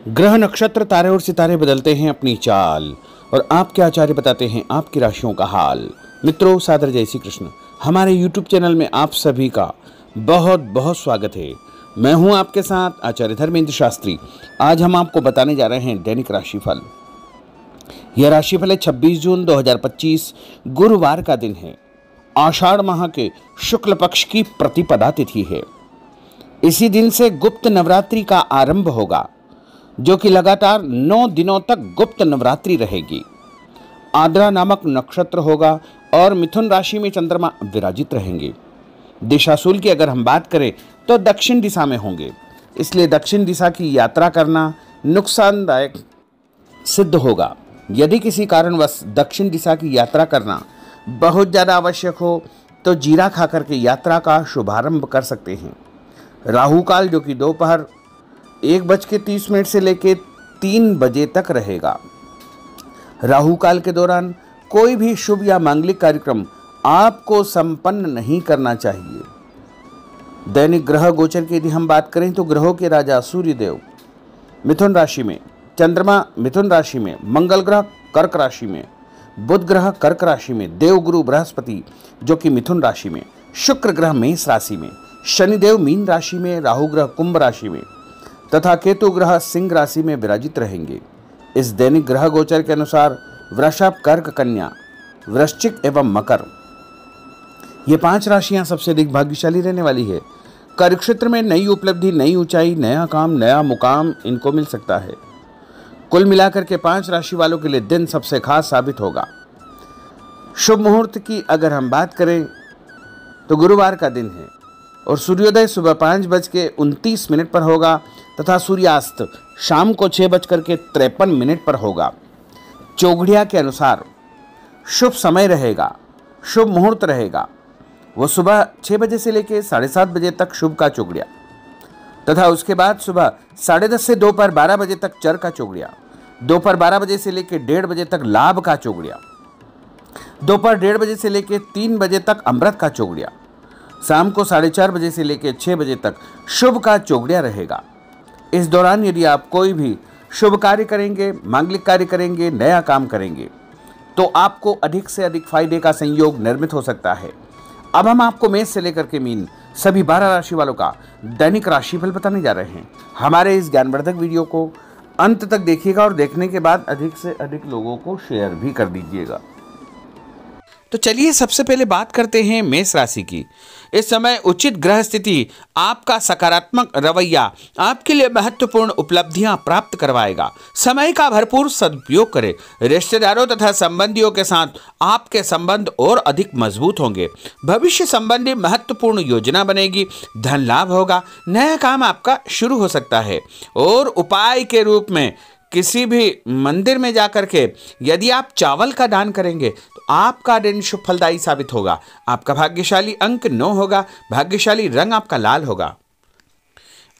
ग्रह नक्षत्र तारे और सितारे बदलते हैं अपनी चाल और आपके आचार्य बताते हैं आपकी राशियों का हाल। मित्रों, सादर जय श्री कृष्ण। हमारे YouTube चैनल में आप सभी का बहुत बहुत स्वागत है। मैं हूं आपके साथ आचार्य धर्मेंद्र शास्त्री। आज हम आपको बताने जा रहे हैं दैनिक राशिफल। यह राशिफल है 26 जून 2025 गुरुवार का दिन है। आषाढ़ माह के शुक्ल पक्ष की प्रतिपदा तिथि है। इसी दिन से गुप्त नवरात्रि का आरंभ होगा, जो कि लगातार 9 दिनों तक गुप्त नवरात्रि रहेगी। आद्रा नामक नक्षत्र होगा और मिथुन राशि में चंद्रमा विराजित रहेंगे। दिशाशूल की अगर हम बात करें तो दक्षिण दिशा में होंगे, इसलिए दक्षिण दिशा की यात्रा करना नुकसानदायक सिद्ध होगा। यदि किसी कारणवश दक्षिण दिशा की यात्रा करना बहुत ज़्यादा आवश्यक हो तो जीरा खा करके यात्रा का शुभारंभ कर सकते हैं। राहु काल जो कि दोपहर 1:30 से लेकर 3 बजे तक रहेगा। राहु काल के दौरान कोई भी शुभ या मांगलिक कार्यक्रम आपको संपन्न नहीं करना चाहिए। दैनिक ग्रह गोचर की यदि हम बात करें तो ग्रहों के राजा सूर्य देव मिथुन राशि में, चंद्रमा मिथुन राशि में, मंगल ग्रह कर्क राशि में, बुध ग्रह कर्क राशि में, देवगुरु बृहस्पति जो कि मिथुन राशि में, शुक्र ग्रह मेष राशि में, शनिदेव मीन राशि में, राहु ग्रह कुंभ राशि में तथा केतु ग्रह सिंह राशि में विराजित रहेंगे। इस दैनिक ग्रह गोचर के अनुसार वृषभ, कर्क, कन्या, वृश्चिक एवं मकर, ये 5 राशियां सबसे अधिक भाग्यशाली रहने वाली है। कार्यक्षेत्र में नई उपलब्धि, नई ऊंचाई, नया काम, नया मुकाम इनको मिल सकता है। कुल मिलाकर के 5 राशि वालों के लिए दिन सबसे खास साबित होगा। शुभ मुहूर्त की अगर हम बात करें तो गुरुवार का दिन है और सूर्योदय सुबह 5:29 पर होगा तथा सूर्यास्त शाम को 6:53 पर होगा। चौघड़िया के अनुसार शुभ समय रहेगा, शुभ मुहूर्त रहेगा, वो सुबह 6 बजे से लेकर 7:30 बजे तक शुभ का चौघड़िया तथा उसके बाद सुबह 10:30 से दोपहर 12 बजे तक चर का चौघड़िया, दोपहर 12 बजे से लेकर 1:30 बजे तक लाभ का चौघड़िया, दोपहर 1:30 बजे से लेकर 3 बजे तक अमृत का चौघड़िया, शाम को 4:30 बजे से लेकर 6 बजे तक शुभ का चौघड़िया रहेगा। इस दौरान यदि आप कोई भी शुभ कार्य करेंगे, मांगलिक कार्य करेंगे, नया काम करेंगे तो आपको अधिक से अधिक फायदे का संयोग निर्मित हो सकता है। अब हम आपको मेष से लेकर के मीन सभी 12 राशि वालों का दैनिक राशिफल बताने जा रहे हैं। हमारे इस ज्ञानवर्धक वीडियो को अंत तक देखिएगा और देखने के बाद अधिक से अधिक लोगों को शेयर भी कर दीजिएगा। तो चलिए सबसे पहले बात करते हैं मेष राशि की। इस समय उचित ग्रह स्थिति आपका सकारात्मक रवैया आपके लिए महत्वपूर्ण उपलब्धियां प्राप्त करवाएगा। समय का भरपूर सदुपयोग करें। रिश्तेदारों तथा संबंधियों के साथ आपके संबंध और अधिक मजबूत होंगे। भविष्य संबंधी महत्वपूर्ण योजना बनेगी। धन लाभ होगा। नया काम आपका शुरू हो सकता है और उपाय के रूप में किसी भी मंदिर में जाकर के यदि आप चावल का दान करेंगे तो आपका दिन शुभ फलदायी साबित होगा। आपका भाग्यशाली अंक 9 होगा। भाग्यशाली रंग आपका लाल होगा।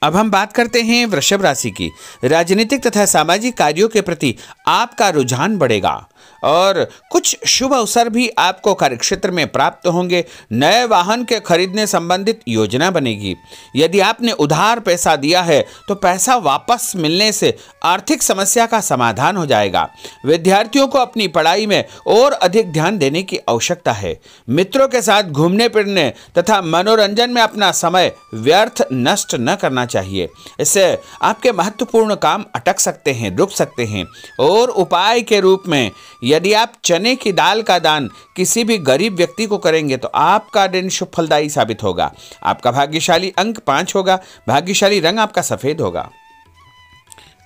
अब हम बात करते हैं वृषभ राशि की। राजनीतिक तथा सामाजिक कार्यों के प्रति आपका रुझान बढ़ेगा और कुछ शुभ अवसर भी आपको कार्यक्षेत्र में प्राप्त होंगे। नए वाहन के खरीदने संबंधित योजना बनेगी। यदि आपने उधार पैसा दिया है तो पैसा वापस मिलने से आर्थिक समस्या का समाधान हो जाएगा। विद्यार्थियों को अपनी पढ़ाई में और अधिक ध्यान देने की आवश्यकता है। मित्रों के साथ घूमने फिरने तथा मनोरंजन में अपना समय व्यर्थ नष्ट न करना चाहिए। इससे आपके महत्वपूर्ण काम अटक सकते हैं, रुक सकते हैं। और उपाय के रूप में यदि आप चने की दाल का दान किसी भी गरीब व्यक्ति को करेंगे तो आपका दिन शुभ फलदायी साबित होगा। आपका भाग्यशाली अंक 5 होगा। भाग्यशाली रंग आपका सफेद होगा।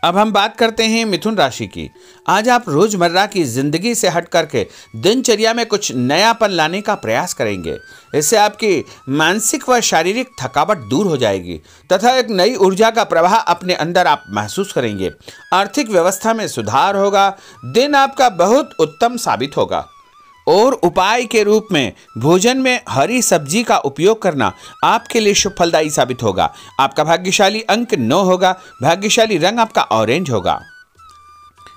अब हम बात करते हैं मिथुन राशि की। आज आप रोजमर्रा की जिंदगी से हट करके दिनचर्या में कुछ नयापन लाने का प्रयास करेंगे। इससे आपकी मानसिक व शारीरिक थकावट दूर हो जाएगी तथा एक नई ऊर्जा का प्रवाह अपने अंदर आप महसूस करेंगे। आर्थिक व्यवस्था में सुधार होगा। दिन आपका बहुत उत्तम साबित होगा और उपाय के रूप में भोजन में हरी सब्जी का उपयोग करना आपके लिए शुभ फलदायी साबित होगा। आपका भाग्यशाली अंक 9 होगा। भाग्यशाली रंग आपका ऑरेंज होगा।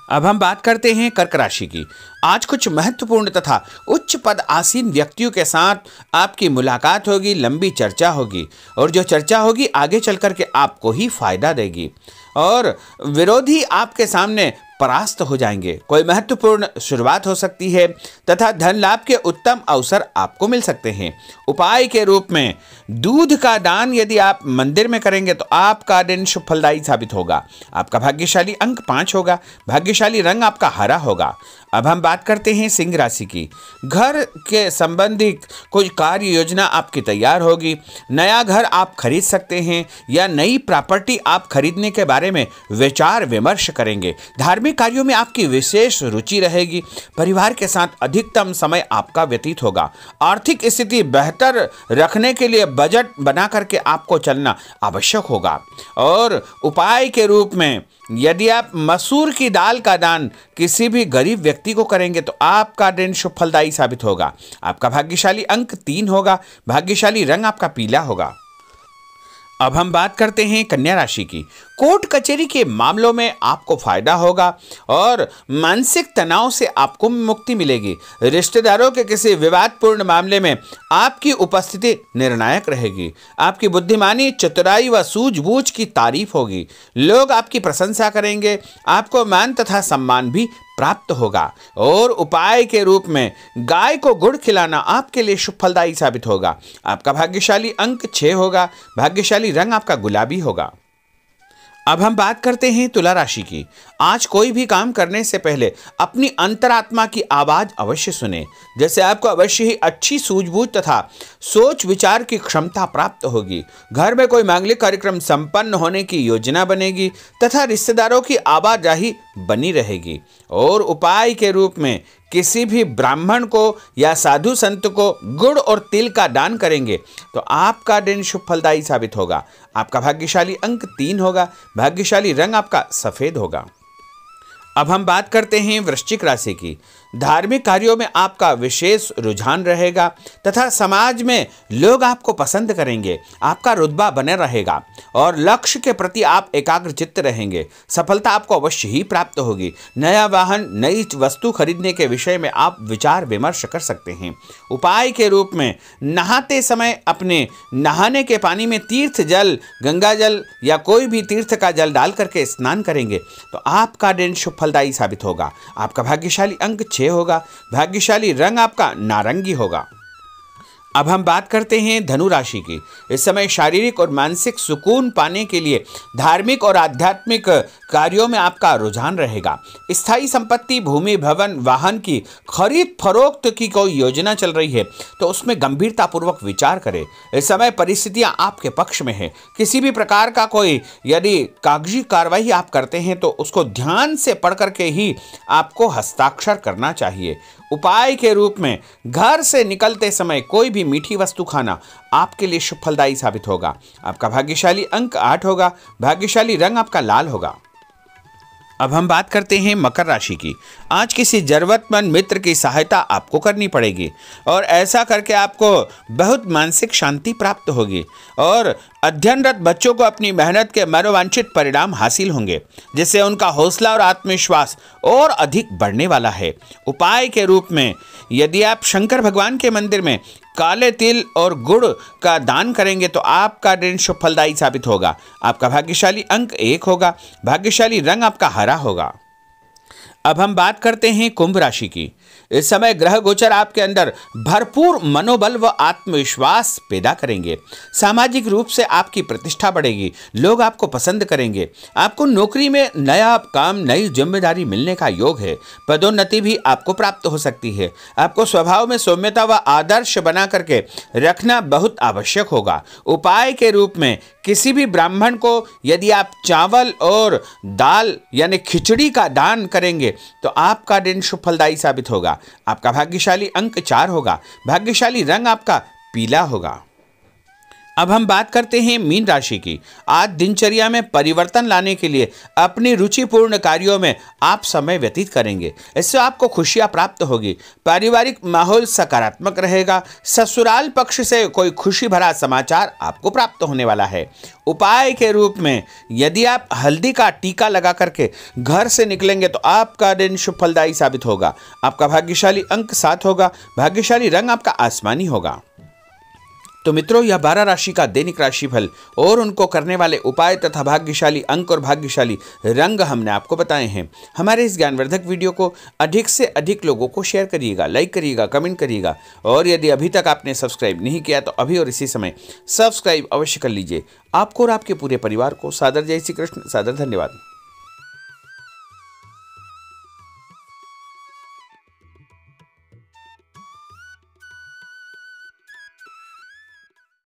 अब हम बात करते हैं कर्क राशि की। आज कुछ महत्वपूर्ण तथा उच्च पद आसीन व्यक्तियों के साथ आपकी मुलाकात होगी, लंबी चर्चा होगी और जो चर्चा होगी आगे चल कर के आपको ही फायदा देगी और विरोधी आपके सामने परास्त हो जाएंगे। कोई महत्वपूर्ण शुरुआत हो सकती है तथा धन लाभ के उत्तम अवसर आपको मिल सकते हैं। उपाय के रूप में दूध का दान यदि आप मंदिर में करेंगे तो आपका दिन शुभ फलदायी साबित होगा। आपका भाग्यशाली अंक 5 होगा। भाग्यशाली रंग आपका हरा होगा। अब हम बात करते हैं सिंह राशि की। घर के संबंधी कोई कार्य योजना आपकी तैयार होगी। नया घर आप खरीद सकते हैं या नई प्रॉपर्टी आप खरीदने के बारे में विचार विमर्श करेंगे। धार्मिक कार्यों में आपकी विशेष रुचि रहेगी। परिवार के साथ अधिकतम समय आपका व्यतीत होगा। आर्थिक स्थिति बेहतर रखने के लिए बजट बना करके आपको चलना आवश्यक होगा और उपाय के रूप में यदि आप मसूर की दाल का दान किसी भी गरीब व्यक्ति को करेंगे तो आपका दिन शुभ फलदायी साबित होगा। आपका भाग्यशाली अंक 3 होगा। भाग्यशाली रंग आपका पीला होगा। अब हम बात करते हैं कन्या राशि की। कोर्ट कचहरी के मामलों में आपको फायदा होगा और मानसिक तनाव से आपको मुक्ति मिलेगी। रिश्तेदारों के किसी विवादपूर्ण मामले में आपकी उपस्थिति निर्णायक रहेगी। आपकी बुद्धिमानी, चतुराई व सूझबूझ की तारीफ होगी। लोग आपकी प्रशंसा करेंगे। आपको मान तथा सम्मान भी प्राप्त होगा और उपाय के रूप में गाय को गुड़ खिलाना आपके लिए शुभ फलदायी साबित होगा। आपका भाग्यशाली अंक 6 होगा। भाग्यशाली रंग आपका गुलाबी होगा। अब हम बात करते हैं तुला राशि की। आज कोई भी काम करने से पहले अपनी अंतरात्मा की आवाज अवश्य सुने। जैसे आपको अवश्य ही अच्छी सूझबूझ तथा सोच विचार की क्षमता प्राप्त होगी। घर में कोई मांगलिक कार्यक्रम संपन्न होने की योजना बनेगी तथा रिश्तेदारों की आवाजाही बनी रहेगी और उपाय के रूप में किसी भी ब्राह्मण को या साधु संत को गुड़ और तिल का दान करेंगे तो आपका दिन शुभ फलदायी साबित होगा। आपका भाग्यशाली अंक 3 होगा। भाग्यशाली रंग आपका सफेद होगा। अब हम बात करते हैं वृश्चिक राशि की। धार्मिक कार्यों में आपका विशेष रुझान रहेगा तथा समाज में लोग आपको पसंद करेंगे। आपका रुतबा बने रहेगा और लक्ष्य के प्रति आप एकाग्रचित्त रहेंगे। सफलता आपको अवश्य ही प्राप्त होगी। नया वाहन, नई वस्तु खरीदने के विषय में आप विचार विमर्श कर सकते हैं। उपाय के रूप में नहाते समय अपने नहाने के पानी में तीर्थ जल, गंगा जल या कोई भी तीर्थ का जल डाल करके स्नान करेंगे तो आपका दिन शुभ फलदायी साबित होगा। आपका भाग्यशाली अंक 6 होगा। भाग्यशाली रंग आपका नारंगी होगा। अब हम बात करते हैं धनु राशि की। इस समय शारीरिक और मानसिक सुकून पाने के लिए धार्मिक और आध्यात्मिक कार्यों में आपका रुझान रहेगा। स्थायी संपत्ति, भूमि, भवन, वाहन की खरीद फरोख्त की कोई योजना चल रही है तो उसमें गंभीरतापूर्वक विचार करें। इस समय परिस्थितियां आपके पक्ष में है। किसी भी प्रकार का कोई यदि कागजी कार्रवाई आप करते हैं तो उसको ध्यान से पढ़ करके ही आपको हस्ताक्षर करना चाहिए। उपाय के रूप में घर से निकलते समय कोई भी मीठी वस्तु खाना आपके लिए शुभ फलदायी साबित होगा। आपका भाग्यशाली अंक 8 होगा। भाग्यशाली रंग आपका लाल होगा। अब हम बात करते हैं मकर राशि की। आज किसी जरूरतमंद मित्र की सहायता आपको करनी पड़ेगी और ऐसा करके आपको बहुत मानसिक शांति प्राप्त होगी और अध्ययनरत बच्चों को अपनी मेहनत के मनोवांछित परिणाम हासिल होंगे जिससे उनका हौसला और आत्मविश्वास और अधिक बढ़ने वाला है। उपाय के रूप में यदि आप शंकर भगवान के मंदिर में काले तिल और गुड़ का दान करेंगे तो आपका दिन शुभ फलदायी साबित होगा। आपका भाग्यशाली अंक 1 होगा। भाग्यशाली रंग आपका हरा होगा। अब हम बात करते हैं कुंभ राशि की। इस समय ग्रह गोचर आपके अंदर भरपूर मनोबल व आत्मविश्वास पैदा करेंगे। सामाजिक रूप से आपकी प्रतिष्ठा बढ़ेगी। लोग आपको पसंद करेंगे। आपको नौकरी में नया काम, नई जिम्मेदारी मिलने का योग है। पदोन्नति भी आपको प्राप्त हो सकती है। आपको स्वभाव में सौम्यता व आदर्श बना करके रखना बहुत आवश्यक होगा। उपाय के रूप में किसी भी ब्राह्मण को यदि आप चावल और दाल यानी खिचड़ी का दान करेंगे तो आपका दिन शुभ फलदायी साबित होगा। आपका भाग्यशाली अंक 4 होगा। भाग्यशाली रंग आपका पीला होगा। अब हम बात करते हैं मीन राशि की। आज दिनचर्या में परिवर्तन लाने के लिए अपनी रुचिपूर्ण कार्यों में आप समय व्यतीत करेंगे। इससे आपको खुशियां प्राप्त होगी। पारिवारिक माहौल सकारात्मक रहेगा। ससुराल पक्ष से कोई खुशी भरा समाचार आपको प्राप्त होने वाला है। उपाय के रूप में यदि आप हल्दी का टीका लगा करके घर से निकलेंगे तो आपका दिन शुभ फलदायी साबित होगा। आपका भाग्यशाली अंक 7 होगा। भाग्यशाली रंग आपका आसमानी होगा। तो मित्रों, यह 12 राशि का दैनिक राशिफल और उनको करने वाले उपाय तथा भाग्यशाली अंक और भाग्यशाली रंग हमने आपको बताए हैं। हमारे इस ज्ञानवर्धक वीडियो को अधिक से अधिक लोगों को शेयर करिएगा, लाइक करिएगा, कमेंट करिएगा और यदि अभी तक आपने सब्सक्राइब नहीं किया तो अभी और इसी समय सब्सक्राइब अवश्य कर लीजिए। आपको और आपके पूरे परिवार को सादर जय श्री कृष्ण, सादर धन्यवाद।